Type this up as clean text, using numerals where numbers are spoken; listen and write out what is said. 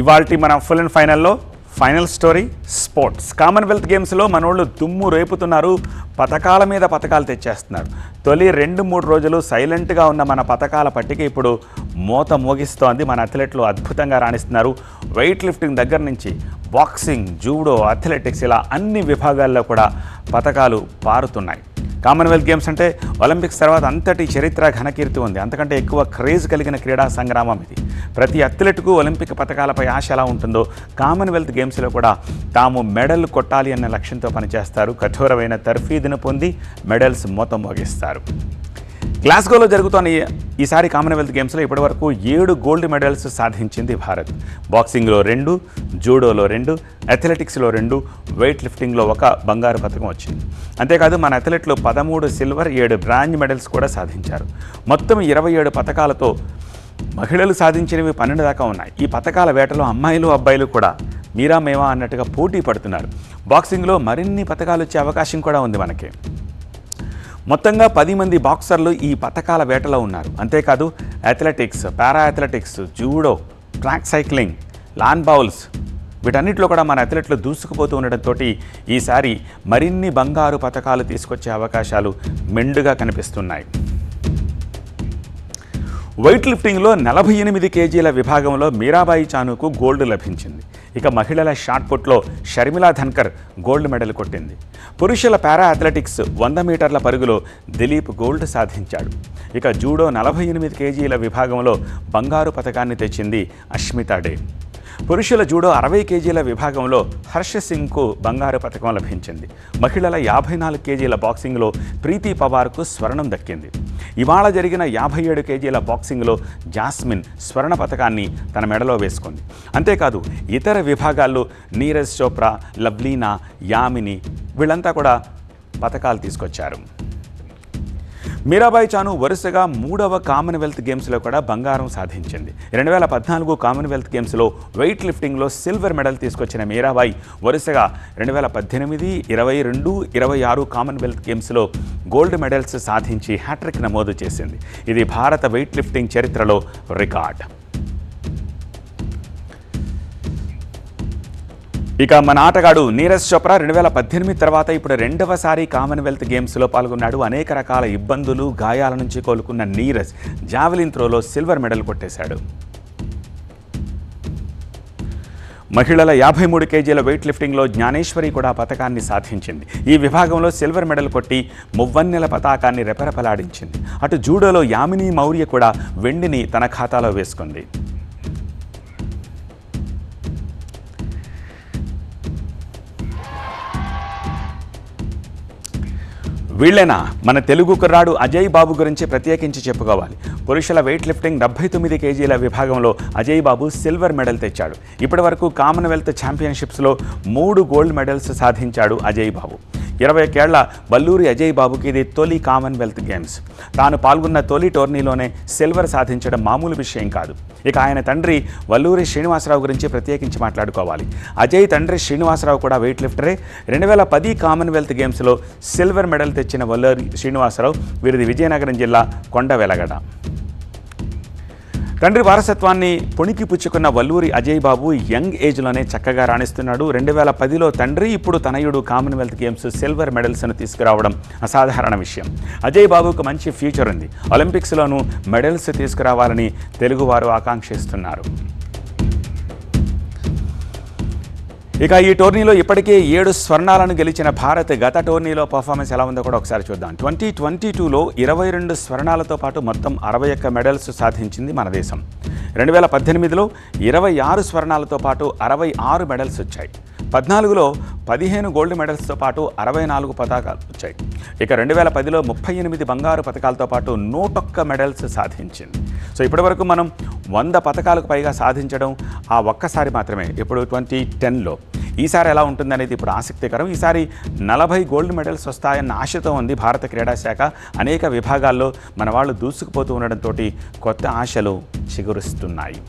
ఇవాల్టి మన full and ఫైనల్లో ఫైనల్ స్టోరీ స్పోర్ట్స్. కామన్వెల్త్ గేమ్స్లో మనోళ్ళు దుమ్ము రేపుతున్నారు, పథకాల మీద పథకాలు తెచ్చేస్తున్నారు. తొలి 2-3 రోజులు సైలెంట్గా ఉన్న మన పథకాల పట్టిక ఇప్పుడు మోత మోగిస్తోంది. మన అథ్లెట్లు అద్భుతంగా రాణిస్తున్నారు. వెయిట్ లిఫ్టింగ్ దగ్గర నుంచి బాక్సింగ్, జూడో, అథ్లెటిక్స్ ఇలా అన్ని విభాగాల్లో కూడా పథకాలు పారుతున్నాయి. కామన్వెల్త్ గేమ్స్ అంటే ఒలింపిక్స్ తర్వాత అంతటి చరిత్ర ఘనకీర్తి ఉంది. అంతకంటే ఎక్కువ క్రేజ్ కలిగిన క్రీడా సంగ్రామం ఇది. ప్రతి అథ్లెట్కు ఒలింపిక్ పథకాలపై ఆశ ఎలా ఉంటుందో కామన్వెల్త్ గేమ్స్లో కూడా తాము మెడల్ కొట్టాలి అన్న లక్ష్యంతో పనిచేస్తారు. కఠోరమైన తర్ఫీదును పొంది మెడల్స్ మొత్తం మోగిస్తారు. గ్లాస్గోలో జరుగుతున్న ఈసారి కామన్వెల్త్ గేమ్స్లో ఇప్పటివరకు 7 గోల్డ్ మెడల్స్ సాధించింది భారత్. బాక్సింగ్లో 2, జూడోలో 2, అథ్లెటిక్స్లో 2, వెయిట్ లిఫ్టింగ్లో 1 బంగారు పథకం వచ్చింది. అంతేకాదు మన అథ్లెట్లు 13 సిల్వర్, 7 బ్రాంజ్ మెడల్స్ కూడా సాధించారు. మొత్తం 27 పథకాలతో మహిళలు సాధించినవి 12 దాకా ఉన్నాయి. ఈ పథకాల వేటలో అమ్మాయిలు, అబ్బాయిలు కూడా మీరా మేమా అన్నట్టుగా పోటీ పడుతున్నారు. బాక్సింగ్లో మరిన్ని పథకాలు వచ్చే అవకాశం కూడా ఉంది మనకి. మొత్తంగా 10 మంది బాక్సర్లు ఈ పథకాల వేటలో ఉన్నారు. అంతేకాదు athletics, para athletics, judo, track cycling, lawn bowls వీటన్నిటిలో కూడా మన అథ్లెట్లు దూసుకుపోతూ ఉండడంతో ఈసారి మరిన్ని బంగారు పథకాలు తీసుకొచ్చే అవకాశాలు మెండుగా కనిపిస్తున్నాయి. వెయిట్ లిఫ్టింగ్లో 48 కేజీల విభాగంలో మీరాబాయి చానుకు గోల్డ్ లభించింది. ఇక మహిళల షాట్ పుట్లో షర్మిలా ధన్కర్ గోల్డ్ మెడల్ కొట్టింది. పురుషుల పారా అథ్లెటిక్స్ 100 మీటర్ల పరుగులో దిలీప్ గోల్డ్ సాధించాడు. ఇక జూడో 48 కేజీల విభాగంలో బంగారు పథకాన్ని తెచ్చింది అష్మితా డే. పురుషుల జూడో 60 కేజీల విభాగంలో హర్ష సింగ్కు బంగారు పథకం లభించింది. మహిళల 54 కేజీల బాక్సింగ్లో ప్రీతి పవార్కు స్వర్ణం దక్కింది. ఇవాళ జరిగిన 57 కేజీల బాక్సింగ్లో జాస్మిన్ స్వర్ణ పథకాన్ని తన మెడలో వేసుకుంది. అంతేకాదు ఇతర విభాగాల్లో నీరజ్ చోప్రా, లవ్లీనా, యామిని వీళ్ళంతా కూడా పథకాలు తీసుకొచ్చారు. మీరాబాయి చాను వరుసగా 3వ కామన్వెల్త్ గేమ్స్లో కూడా బంగారం సాధించింది. 2014 కామన్వెల్త్ గేమ్స్లో వెయిట్ లిఫ్టింగ్లో సిల్వర్ మెడల్ తీసుకొచ్చిన మీరాబాయి వరుసగా 2018, 22, 26 కామన్వెల్త్ గేమ్స్లో గోల్డ్ మెడల్స్ సాధించి హ్యాట్రిక్ నమోదు చేసింది. ఇది భారత వెయిట్ లిఫ్టింగ్ చరిత్రలో రికార్డ్. ఇక మన ఆటగాడు నీరజ్ చోప్రా 2018 తర్వాత ఇప్పుడు 2వసారి కామన్వెల్త్ గేమ్స్లో పాల్గొన్నాడు. అనేక రకాల ఇబ్బందులు, గాయాల నుంచి కోలుకున్న నీరజ్ జావెలిన్ త్రోలో సిల్వర్ మెడల్ కొట్టేశాడు. మహిళల 53 కేజీల వెయిట్ లిఫ్టింగ్లో జ్ఞానేశ్వరి కూడా పథకాన్ని సాధించింది. ఈ విభాగంలో సిల్వర్ మెడల్ కొట్టి మువ్వన్నెల పతాకాన్ని రెపరెపలాడించింది. అటు జూడోలో యామిని మౌర్య కూడా వెండిని తన ఖాతాలో వేసుకుంది. వీళ్ళేనా మన తెలుగు కుర్రాడు అజయ్ బాబు గురించి ప్రత్యేకించి చెప్పుకోవాలి. పురుషుల వెయిట్ లిఫ్టింగ్ 79 కేజీల విభాగంలో అజయ్ బాబు సిల్వర్ మెడల్ తెచ్చాడు. ఇప్పటి వరకు కామన్వెల్త్ ఛాంపియన్షిప్స్లో 3 గోల్డ్ మెడల్స్ సాధించాడు అజయ్ బాబు. 21 ఏళ్ల వల్లూరి అజయ్ బాబుకి ఇది తొలి కామన్వెల్త్ గేమ్స్. తాను పాల్గొన్న తొలి టోర్నీలోనే సిల్వర్ సాధించడం మామూలు విషయం కాదు. ఇక ఆయన తండ్రి వల్లూరి శ్రీనివాసరావు గురించి ప్రత్యేకించి మాట్లాడుకోవాలి. అజయ్ తండ్రి శ్రీనివాసరావు కూడా వెయిట్ లిఫ్టరే. 2010 కామన్వెల్త్ గేమ్స్లో సిల్వర్ మెడల్ తెచ్చిన వల్లూరి శ్రీనివాసరావు వీరిది విజయనగరం జిల్లా కొండవెలగడ. తండ్రి వారసత్వాన్ని పుణికి పుచ్చుకున్న వల్లూరి అజయ్ బాబు యంగ్ ఏజ్లోనే చక్కగా రాణిస్తున్నాడు. 2010లో తండ్రి, ఇప్పుడు తనయుడు కామన్వెల్త్ గేమ్స్ సిల్వర్ మెడల్స్ను తీసుకురావడం అసాధారణ విషయం. అజయ్ బాబుకు మంచి ఫ్యూచర్ ఉంది. ఒలింపిక్స్లోనూ మెడల్స్ తీసుకురావాలని తెలుగువారు ఆకాంక్షిస్తున్నారు. ఇక ఈ టోర్నీలో ఇప్పటికే 7 స్వర్ణాలను గెలిచిన భారత్ గత టోర్నీలో పర్ఫార్మెన్స్ ఎలా ఉందో కూడా ఒకసారి చూద్దాం. 2022లో 22 స్వర్ణాలతో పాటు మొత్తం 61 మెడల్స్ సాధించింది మన దేశం. 2018లో 26 స్వర్ణాలతో పాటు 66 మెడల్స్ వచ్చాయి. 14లో 15 గోల్డ్ మెడల్స్తో పాటు 64 పతాకాలు వచ్చాయి. ఇక 2010లో 38 బంగారు పథకాలతో పాటు 101 మెడల్స్ సాధించింది. సో ఇప్పటివరకు మనం 100 పథకాలకు పైగా సాధించడం ఆ ఒక్కసారి మాత్రమే. ఇప్పుడు 2010లో. ఈసారి ఎలా ఉంటుందనేది ఇప్పుడు ఆసక్తికరం. ఈసారి 40 గోల్డ్ మెడల్స్ వస్తాయన్న ఆశతో ఉంది భారత క్రీడా శాఖ. అనేక విభాగాల్లో మన వాళ్ళు దూసుకుపోతూ ఉండడంతో కొత్త ఆశలు చిగురుస్తున్నాయి.